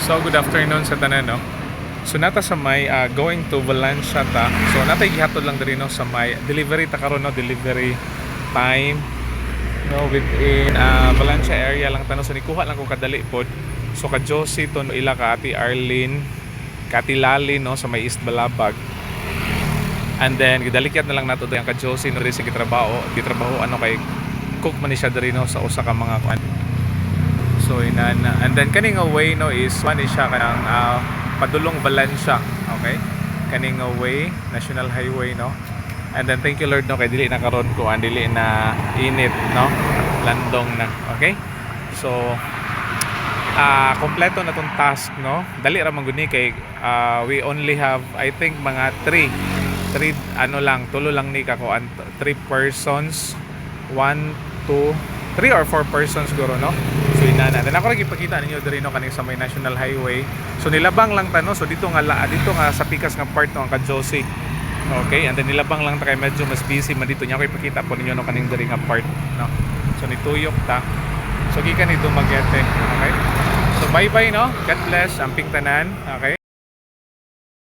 So good afternoon sa tanan no. So nata sa may going to Valencia ta. So natay gihatod lang diri no sa may delivery ta karon no, delivery time no within Valencia area lang tanong, so nikuha lang ko kadali pod. So ka Josie to no, ila ka Ate Arlene, ka Ate Lali no sa may East Balabag. And then gidalikyat na lang nato ang ka Josie no diri sa gitrabaho ano kay cook man ni siya diri no sa usa ka mga kuan. So inana, and then kaning way no is one is siya kanang padulong Valencia, okay? Kaning way National Highway no. And then thank you Lord no kay dili na karon ko ang dili na init no. Landong na, okay? So kompleto na tong task no. Dali ra man gud ni kay we only have I think mga 3 ano lang, tulo lang ni kako 3 persons, 1 2 3 or 4 persons siguro no. So inana, then ako rin ipakita ninyo diri no kaning sa may National Highway. So nilabang lang ta no, so dito nga sa pikas nga part no ang ka Josie. Okay, and then nilabang lang ta kay medyo mas busy man dito niya ako ipakita po ninyo no kaning diri nga part no. So nituyok ta. So gikan ni Dumaguete, okay? So bye bye no. God bless ang tanan, okay?